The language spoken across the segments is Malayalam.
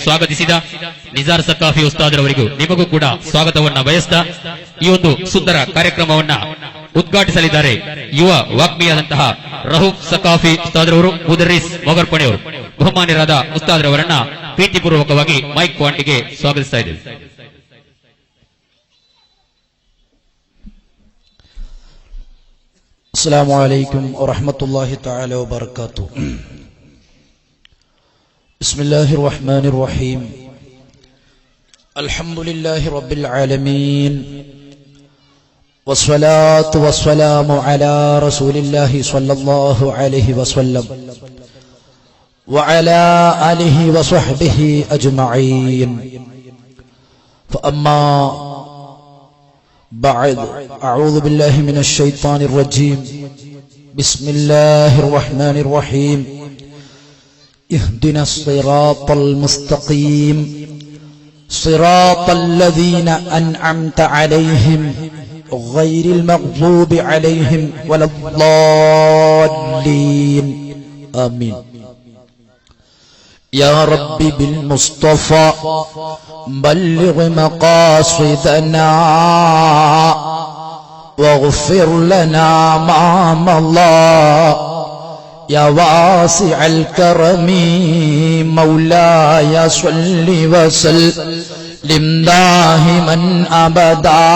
ಸ್ವಾಗತಿಸಿದ ನಿಜಾರ್ ಸಕಾಫಿ ಉಸ್ತಾದರವರಿಗೂ ನಿಮಗೂ ಕೂಡ ಸ್ವಾಗತವನ್ನ ಬಯಸ್ತಾ ಈ ಒಂದು ಸುಂದರ ಕಾರ್ಯಕ್ರಮವನ್ನ ಉದ್ಘಾಟಿಸಲಿದ್ದಾರೆ ಯುವ ವಾಗ್ಮಿಯಾದಂತಹ ರಹೂಫ್ ಸಕಾಫಿ ಉಸ್ತಾದರವರು, ಮುದರ್ರಿಸ್ ಮೊಗರ್ಪಣೆಯವರು. ಬಹುಮಾನ್ಯರಾದ ಉಸ್ತಾದರವರನ್ನ ಪ್ರೀತಿಪೂರ್ವಕವಾಗಿ ಮೈಕ್ ಪಾಯಿಂಟ್ಗೆ ಸ್ವಾಗತಿಸ್ತಾ ಇದ್ದೇವೆ. ಅಸ್ಸಲಾಮು ಅಲೈಕುಂ ವರಹಮತುಲ್ಲಾಹಿ ತಆಲಾ ವಬರಕಾತುಹು. ಬಿಸ್ಮಿಲ್ಲಾಹಿರ್ ರಹ್ಮಾನಿರ್ ರಹೀಂ. ಅಲ್ಹಮ್ದುಲಿಲ್ಲಾಹಿ ರಬ್ಬಿಲ್ ಆಲಮೀನ್. ವಸ್ಸಲಾತು ವಸ್ಸಲಾಮು ಅಲಾ ರಸೂಲಿಲ್ಲಾಹಿ ಸ್ವಲ್ಲಲ್ಲಾಹು ಅಲೈಹಿ ವಸಲ್ಲಂ ವಅಲಾ ಆಲಿಹಿ ವಸಹ್ಬಿಹಿ ಅಜ್ಮഈನ್. ಫಅಮ್ಮಾ بعد أعوذ بالله من الشيطان الرجيم. بسم الله الرحمن الرحيم. اهدنا الصراط المستقيم صراط الذين أنعمت عليهم غير المغضوب عليهم ولا الضالين آمين. يا رب بالمصطفى بلغ مقاصدنا واغفر لنا ما مضى يا واسع الكرم مولاي صل وسلم دائما أبدا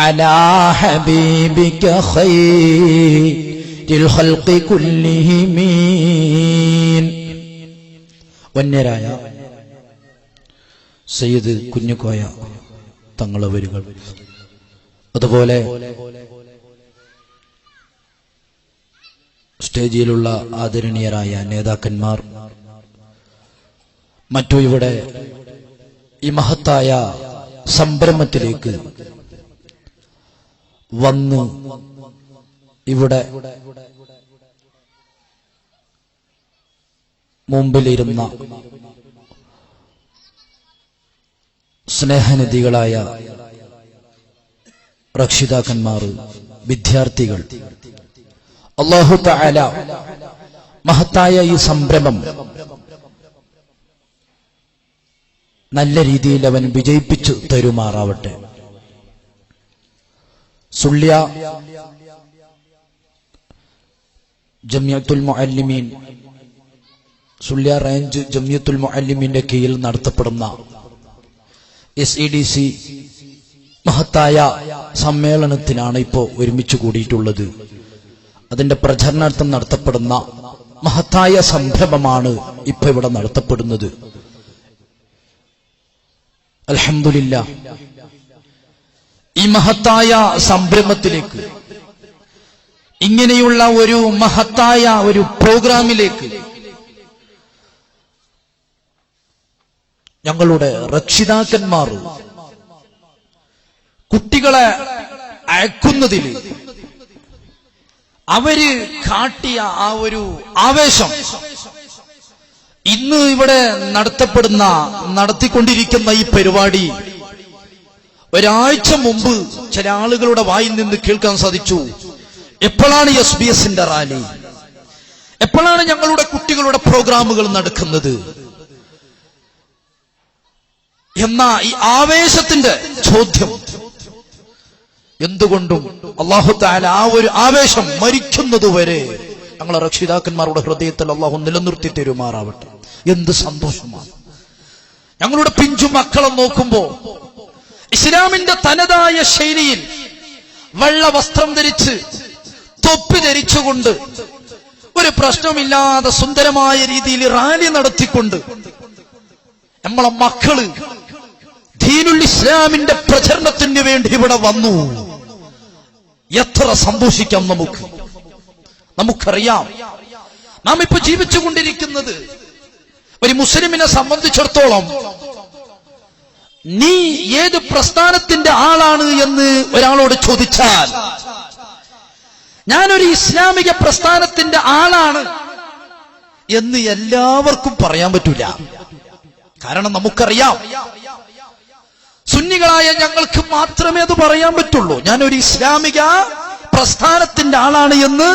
على حبيبك خير الخلق كلهم. വന്യരായ സയ്യിദ് കുഞ്ഞുകോയ തങ്ങളെ വരികൾ, അതുപോലെ സ്റ്റേജിലുള്ള ആദരണീയരായ നേതാക്കന്മാർ, മറ്റു ഇവിടെ ഈ മഹത്തായ സംരംഭത്തിലേക്ക് വന്ന് ഇവിടെ മുമ്പിലിരുന്ന സ്നേഹനിധികളായ രക്ഷിതാക്കന്മാർ, വിദ്യാർത്ഥികൾ, അല്ലാഹു തആല മഹത്തായ ഈ സംരംഭം നല്ല രീതിയിൽ അവൻ വിജയിപ്പിച്ചു തരുമാറാവട്ടെ. സുള്ളിയ ജമിയത്തുൽ മുഅല്ലിമീൻ, സുള്ളിയ റേഞ്ച് ജമിയത്തുൽ മുഅല്ലിമീന്റെ കീഴിൽ നടത്തപ്പെടുന്ന SEDC മഹത്തായ സമ്മേളനത്തിനാണ് ഇപ്പോൾ ഒരുമിച്ച് കൂടിയിട്ടുള്ളത്. അതിന്റെ പ്രചരണാർത്ഥം നടത്തപ്പെടുന്ന മഹത്തായ സംരംഭമാണ് ഇപ്പൊ ഇവിടെ നടത്തപ്പെടുന്നത്. അൽഹംദുലില്ലാഹ്, ഈ മഹത്തായ സംരംഭത്തിലേക്ക്, ഇങ്ങനെയുള്ള ഒരു മഹത്തായ ഒരു പ്രോഗ്രാമിലേക്ക് ഞങ്ങളുടെ രക്ഷിതാക്കന്മാർ കുട്ടികളെ അയക്കുന്നതിൽ അവര് കാട്ടിയ ആ ഒരു ആവേശം ഇന്ന് ഇവിടെ നടത്തിക്കൊണ്ടിരിക്കുന്ന ഈ പരിപാടി ഒരാഴ്ച മുമ്പ് ചില ആളുകളുടെ വായിൽ നിന്ന് കേൾക്കാൻ സാധിച്ചു. എപ്പോഴാണ് SBS-ന്റെ റാലി, എപ്പോഴാണ് ഞങ്ങളുടെ കുട്ടികളുടെ പ്രോഗ്രാമുകൾ നടക്കുന്നത് എന്ന ഈ ആവേശത്തിന്റെ ചോദ്യം എന്തുകൊണ്ടും അല്ലാഹു തആല ആ ഒരു ആവേശം മരിക്കുന്നതുവരെ ഞങ്ങളെ രക്ഷിതാക്കന്മാരുടെ ഹൃദയത്തിൽ അല്ലാഹു നിലനിർത്തി തരുമാറാവട്ടെ. എന്ത് സന്തോഷമാണ് ഞങ്ങളുടെ പിഞ്ചു മക്കളെ നോക്കുമ്പോ ഇസ്ലാമിന്റെ തനതായ ശൈലിയിൽ വെള്ള വസ്ത്രം ധരിച്ച് തൊപ്പി ധരിച്ചുകൊണ്ട് ഒരു പ്രശ്നമില്ലാതെ സുന്ദരമായ രീതിയിൽ റാലി നടത്തിക്കൊണ്ട് നമ്മളെ മക്കള് ദീനുൽ ഇസ്ലാമിന്റെ പ്രചരണത്തിന് വേണ്ടി ഇവിടെ വന്നു. എത്ര സന്തോഷിക്കാം നമുക്കറിയാം. നാം ഇപ്പൊ ജീവിച്ചുകൊണ്ടിരിക്കുന്നത് ഒരു മുസ്ലിമിനെ സംബന്ധിച്ചിടത്തോളം നീ ഏത് പ്രസ്ഥാനത്തിന്റെ ആളാണ് എന്ന് ഒരാളോട് ചോദിച്ചാൽ ഞാനൊരു ഇസ്ലാമിക പ്രസ്ഥാനത്തിന്റെ ആളാണ് എന്ന് എല്ലാവർക്കും പറയാൻ പറ്റൂല. കാരണം നമുക്കറിയാം, സുന്നികളായ ഞങ്ങൾക്ക് മാത്രമേ അത് പറയാൻ പറ്റുള്ളൂ. ഞാനൊരു ഇസ്ലാമിക പ്രസ്ഥാനത്തിന്റെ ആളാണ് എന്ന്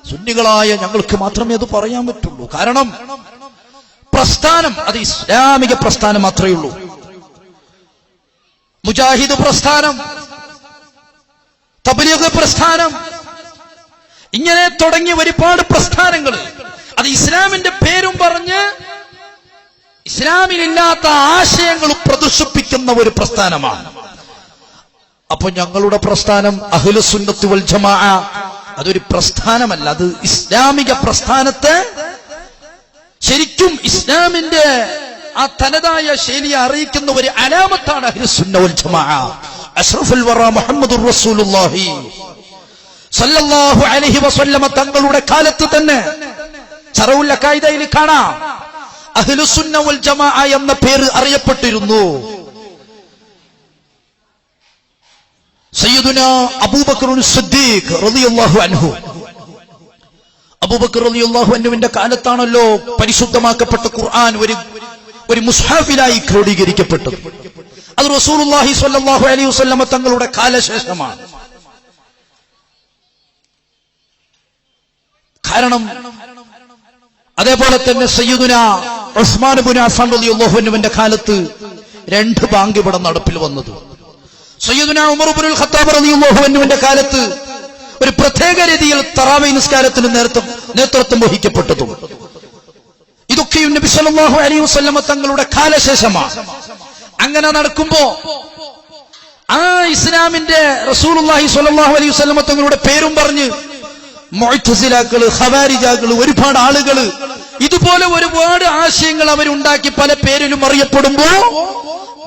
സുന്നികളായ ഞങ്ങൾക്ക് മാത്രമേ അത് പറയാൻ പറ്റുള്ളൂ. കാരണം പ്രസ്ഥാനം അത് ഇസ്ലാമിക പ്രസ്ഥാനം മാത്രമേ ഉള്ളൂ. മുജാഹിദ് പ്രസ്ഥാനം, തബ്ലീഗ് പ്രസ്ഥാനം, ഇങ്ങനെ തുടങ്ങിയ ഒരുപാട് പ്രസ്ഥാനങ്ങൾ അത് ഇസ്ലാമിന്റെ പേരും പറഞ്ഞ് ഇസ്ലാമിലില്ലാത്ത ആശയങ്ങൾ പ്രദർശിപ്പിക്കുന്ന ഒരു പ്രസ്ഥാനമാണ്. അപ്പൊ ഞങ്ങളുടെ പ്രസ്ഥാനം അഹ്ലുസുന്നത്ത് വൽ ജമാഅ അതൊരു പ്രസ്ഥാനമല്ല, അത് ഇസ്ലാമിക പ്രസ്ഥാനത്തെ ശരിക്കും ഇസ്ലാമിന്റെ ആ തനതായ ശൈലിയെ അറിയിക്കുന്ന ഒരു അലാമത്താണ് അഹ്ലുസുന്ന വൽ ജമാഅ. അഷ്റഫുൽ വറ മുഹമ്മദുർ റസൂലുള്ളാഹി സല്ലല്ലാഹു അലൈഹി വസല്ലമ തങ്ങളുടെ കാലത്ത് തന്നെ ശറഉൽ അഖായിദയിൽ കാണാം അഹ്ലുസുന്ന വൽ ജമാഅ എന്ന പേര് അറിയപ്പെട്ടിരുന്നു. സയ്യിദുനാ അബൂബക്കർ സിദ്ദീഖ് റളിയല്ലാഹു അൻഹു, അബൂബക്കർ റളിയല്ലാഹു അൻഹുവിന്റെ കാലത്താണല്ലോ പരിശുദ്ധമാക്കപ്പെട്ട ഖുർആൻ ഒരു മുസ്ഹഫിലായി ക്രോഡീകരിക്കപ്പെട്ടത്. അത് റസൂലുള്ളാഹി സ്വല്ലല്ലാഹു അലൈഹി വസല്ലമ തങ്ങളുടെ കാലശേഷമാണ്. കാരണം അതേപോലെ തന്നെ സയ്യിദുനാ ഉസ്മാൻ ഇബ്നു അഫ്ഫാൻ റളിയല്ലാഹു അൻഹുവിന്റെ കാലത്ത് 2 ബാങ്ക് ഇവിടെ നടപ്പിൽ വന്നത്. സയ്യിദുനാ ഉമർ ഇബ്നുൽ ഖത്താബ് റളിയല്ലാഹു അൻഹുവിന്റെ കാലത്ത് ഒരു പ്രത്യേക രീതിയിൽ തറാവീഹ് നിസ്കാരത്തിന് നേതൃത്വം വഹിക്കപ്പെട്ടതും ഇതൊക്കെയും നബി സല്ലല്ലാഹു അലൈഹി വസല്ലമ തങ്ങളുടെ കാലശേഷമാണ്. അങ്ങനെ നടക്കുമ്പോ ആ ഇസ്ലാമിന്റെ റസൂലുള്ളാഹി സ്വല്ലല്ലാഹു അലൈഹി വസല്ലമ തങ്ങളുടെ പേരും പറഞ്ഞ് മുഅ്തസിലാക്കള്, ഖവാരിജാക്കള്, ഒരുപാട് ആളുകൾ ഇതുപോലെ ഒരുപാട് ആശയങ്ങൾ അവരുണ്ടാക്കി പല പേരിലും അറിയപ്പെടുമ്പോ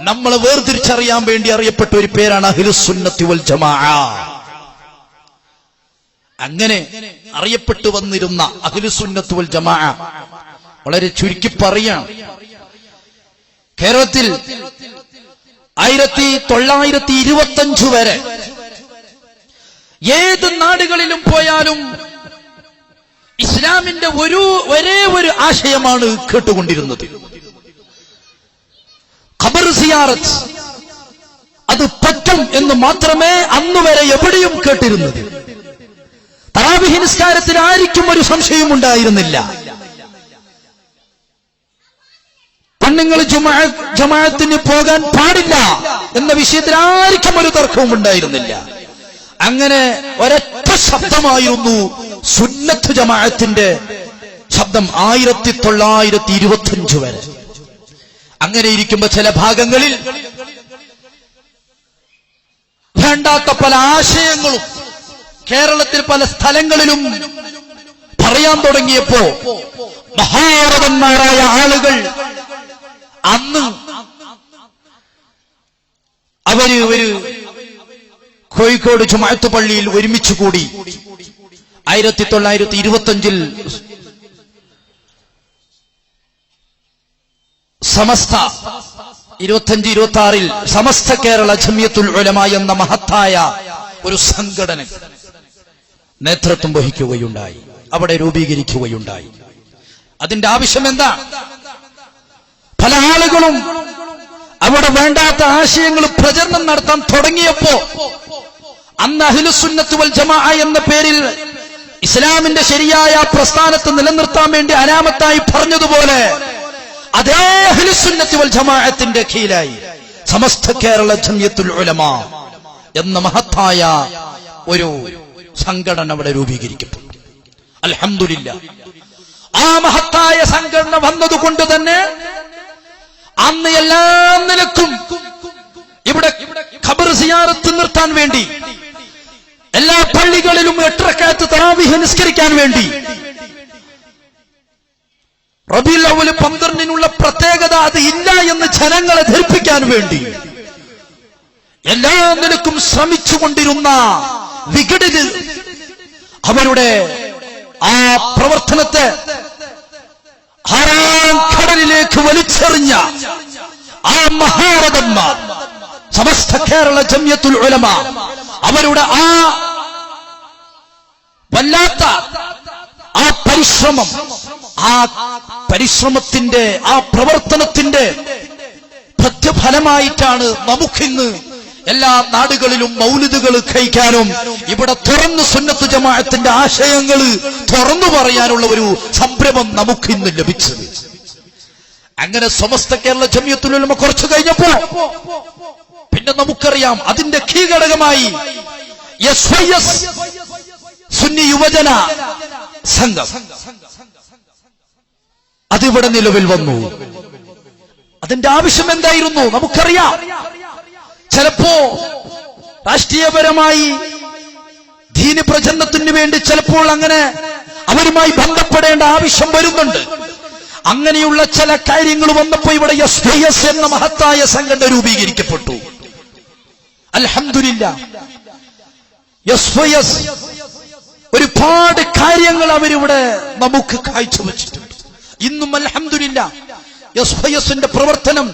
നമ്മളെ വേർതിരിച്ചറിയാൻ വേണ്ടി അറിയപ്പെട്ട ഒരു പേരാണ് അഹ്ലുസുന്നത്തി വൽ ജമാഅ. അങ്ങനെ അറിയപ്പെട്ടു വന്നിരുന്ന അഹ്ലുസുന്നത്തി വൽ ജമാഅ വളരെ ചുരുക്കി പറയാം, കേരളത്തിൽ 1925 വരെ ഏത് നാടുകളിലും പോയാലും ഇസ്ലാമിന്റെ ഒരേ ഒരു ആശയമാണ് കേട്ടുകൊണ്ടിരുന്നത്. ഖബർ സിയാറത്ത് അത് പറ്റും എന്ന് മാത്രമേ അന്നുവരെ എവിടെയും കേട്ടിരുന്നത്. തറാവീഹ് നിസ്കാരത്തിൽ ആർക്കും ഒരു സംശയവും ഉണ്ടായിരുന്നില്ല. പെണ്ണുങ്ങൾ ജമാഅത്തിന് പോകാൻ പാടില്ല എന്ന വിഷയത്തിൽ ആർക്കും ഒരു തർക്കവും ഉണ്ടായിരുന്നില്ല. അങ്ങനെ ഒരൊറ്റ ശബ്ദമായിരുന്നു സുന്നത്ത് ജമാഅത്തിന്റെ ശബ്ദം 1925 വരെ. അങ്ങനെ ഇരിക്കുമ്പോ ചില ഭാഗങ്ങളിൽ വേണ്ടാത്ത പല ആശയങ്ങളും കേരളത്തിൽ പല സ്ഥലങ്ങളിലും പറയാൻ തുടങ്ങിയപ്പോ മഹാരഥന്മാരായ ആളുകൾ അന്ന് അവര് ഒരു കോഴിക്കോട് ജുമുഅത്ത് പള്ളിയിൽ ഒരുമിച്ച് കൂടി 1925 സമസ്ത 25-26 സമസ്ത കേരള ജമിയത്തുൽ ഉലമ എന്ന മഹത്തായ ഒരു സംഘടന നേതൃത്വം വഹിക്കുകയുണ്ടായി, അവിടെ രൂപീകരിക്കുകയുണ്ടായി. അതിന്റെ ആവശ്യം എന്താ? പല ആളുകളും അവിടെ വേണ്ടാത്ത ആശയങ്ങൾ പ്രചരണം നടത്താൻ തുടങ്ങിയപ്പോ അന്ന് അഹ്ലുസുന്നത്ത് വൽ ജമാഅ എന്ന പേരിൽ ഇസ്ലാമിന്റെ ശരിയായ പ്രസ്ഥാനത്ത് നിലനിർത്താൻ വേണ്ടി അനാമത്തായി പറഞ്ഞതുപോലെ അതേ അഹ്ലുസുന്നത്ത് വൽ ജമാഅത്തിന്റെ കീഴിലായി സമസ്ത കേരള ജമിയത്തുൽ ഉലമ എന്ന മഹത്തായ ഒരു സംഘടന അവിടെ രൂപീകരിക്കപ്പെട്ടു. അൽഹംദുലില്ലാഹ്, ആ മഹത്തായ സംഘടന വന്നതുകൊണ്ട് തന്നെ അന്ന് എല്ലാ നിലക്കും ഇവിടെ ഖബർ സിയാറത്ത് നിർത്താൻ വേണ്ടി എല്ലാ പള്ളികളിലും 8 റക്അത്ത് തറാവീഹ് നിസ്കരിക്കാൻ വേണ്ടി റബീഉൽ അവ്വൽ 12-നുള്ള പ്രത്യേകത അത് ഇല്ല എന്ന് ജനങ്ങളെ ധരിപ്പിക്കാൻ വേണ്ടി എല്ലാ നിലക്കും ശ്രമിച്ചുകൊണ്ടിരുന്ന വിഘടിതർ അവരുടെ ആ പ്രവർത്തനത്തെ ഹറാം കടലിലേക്ക് വലിച്ചെറിഞ്ഞ ആ മഹാരഥന്മാർ സമസ്ത കേരള ജമിയത്തുൽ ഉലമ അവരുടെ ആ വല്ലാത്ത ആ പരിശ്രമത്തിന്റെ ആ പ്രവർത്തനത്തിന്റെ പ്രതിഫലമായിട്ടാണ് നമുക്കിന്ന് എല്ലാ നാടുകളിലും മൗലിദുകൾ കഴിക്കാനും ഇവിടെ തുറന്നു സുന്നത്ത് ജമാഅത്തിന്റെ ആശയങ്ങൾ തുറന്നു പറയാനുള്ള ഒരു സംരംഭം നമുക്കിന്ന് ലഭിച്ചത്. അങ്ങനെ സമസ്ത കേരള ജമിയത്തുൽ ഉലമ കുറച്ചു കഴിഞ്ഞപ്പോ പിന്നെ നമുക്കറിയാം അതിന്റെ കീഘടകമായി SYS സുന്നി യുവജന സംഘം അതിവിടെ നിലവിൽ വന്നു. അതിന്റെ ആവശ്യം എന്തായിരുന്നു നമുക്കറിയാം. ചിലപ്പോ രാഷ്ട്രീയപരമായി ദീനി പ്രചരണത്തിന് വേണ്ടി ചിലപ്പോൾ അങ്ങനെ അവരുമായി ബന്ധപ്പെടേണ്ട ആവശ്യം വരുന്നുണ്ട്. അങ്ങനെയുള്ള ചില കാര്യങ്ങൾ വന്നപ്പോ ഇവിടെ SYS എന്ന മഹത്തായ സംഘടന രൂപീകരിക്കപ്പെട്ടു. അൽഹംദുലില്ലാഹ് SYS ഒരുപാട് കാര്യങ്ങൾ അവരിവിടെ നമുക്ക് കാഴ്ചവെച്ചിട്ടുണ്ട്. ഇന്നും അൽഹംദുലില്ലാഹ് SYSന്റെ പ്രവർത്തനം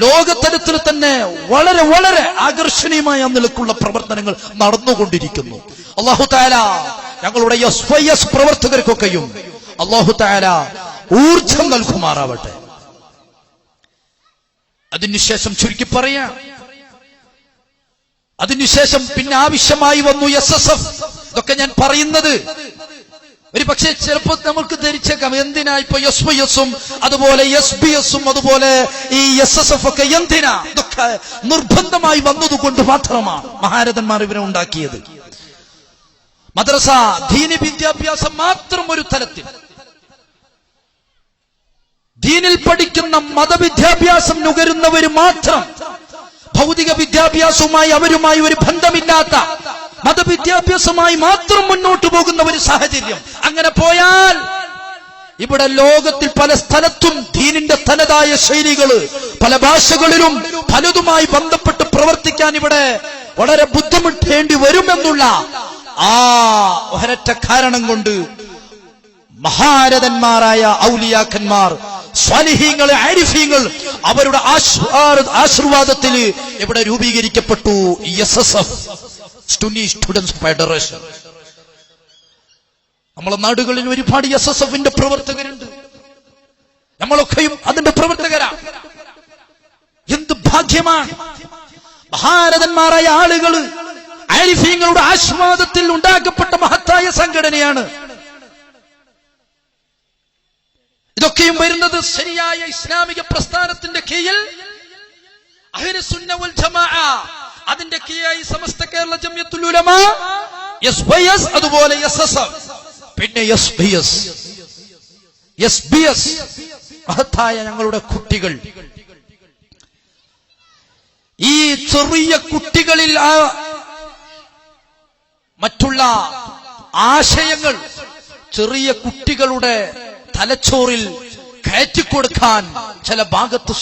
ലോകതലത്തിൽ തന്നെ വളരെ വളരെ ആകർഷണീയമായ നിലക്കുള്ള പ്രവർത്തനങ്ങൾ നടന്നുകൊണ്ടിരിക്കുന്നു. അല്ലാഹു തആല ഞങ്ങളുടെ SYS പ്രവർത്തകർക്കൊക്കെയും അല്ലാഹു തആല ഊർജ്ജം നൽകുമാറാവട്ടെ. അതിനുശേഷം ചുരുക്കി പറയാം, അതിനുശേഷം പിന്നെ ആവശ്യമായി വന്നു SSF. ഇതൊക്കെ ഞാൻ പറയുന്നത് ഒരു പക്ഷേ ചിലപ്പോൾ നമുക്ക് ധരിച്ചേക്കാം എന്തിനാ ഇപ്പൊ SYSഉം അതുപോലെ SBS അതുപോലെ ഈ SSF ഒക്കെ എന്തിനാ? ഇതൊക്കെ നിർബന്ധമായി വന്നതുകൊണ്ട് മാത്രമാണ് മഹാരഥന്മാർ ഇവരെ ഉണ്ടാക്കിയത്. മദ്രസ ദീനി വിദ്യാഭ്യാസം മാത്രം ഒരു തലത്തിൽ, ദീനിൽ പഠിക്കുന്ന മതവിദ്യാഭ്യാസം നുകരുന്നവർ മാത്രം, ഭൗതിക വിദ്യാഭ്യാസവുമായി അവരുമായി ഒരു ബന്ധമില്ലാത്ത മതവിദ്യാഭ്യാസമായി മാത്രം മുന്നോട്ട് പോകുന്ന ഒരു സാഹചര്യം. അങ്ങനെ പോയാൽ ഇവിടെ ലോകത്തിൽ പല സ്ഥലത്തും ദീനിന്റെ തനതായ ശൈലികള് പല ഭാഷകളിലും പലതുമായി ബന്ധപ്പെട്ട് പ്രവർത്തിക്കാൻ ഇവിടെ വളരെ ബുദ്ധിമുട്ടേണ്ടി വരുമെന്നുള്ള ആ ഒരൊറ്റ കാരണം കൊണ്ട് മഹാരഥന്മാരായ ഔലിയാക്കന്മാർ, സ്വാലിഹീങ്ങൾ, ആരിഫീങ്ങൾ അവരുടെ ആശീർവാദത്തിൽ ഇവിടെ രൂപീകരിക്കപ്പെട്ടു SSF, സുന്നി സ്റ്റുഡൻസ് ഫെഡറേഷൻ. നമ്മളെ നാടുകളിൽ ഒരുപാട് SSFന്റെ പ്രവർത്തകരുണ്ട്. നമ്മളൊക്കെയും അതിന്റെ പ്രവർത്തകരാണ്. എന്ത് ഭാഗ്യമാണ്! മഹാരഥന്മാരായ ആളുകൾ ആരിഫീങ്ങളുടെ ആശീർവാദത്തിൽ ഉണ്ടാക്കപ്പെട്ട മഹത്തായ സംഘടനയാണ്. ഇതൊക്കെയും വരുന്നത് ശരിയായ ഇസ്ലാമിക പ്രസ്ഥാനത്തിന്റെ കീഴിൽ അഹ്ലുസുന്ന വൽ ജമാഅ, അതിന്റെ കീഴായി സമസ്ത കേരള ജമിയത്തുൽ ഉലമ, SYS അതുപോലെ SSF, പിന്നെ SBS മഹത്തായ ഞങ്ങളുടെ കുട്ടികൾ. ഈ ചെറിയ കുട്ടികളിൽ മറ്റുള്ള ആശയങ്ങൾ ചെറിയ കുട്ടികളുടെ തലച്ചോറിൽ കയറ്റിക്കൊടുക്കാൻ ചില ഭാഗത്ത്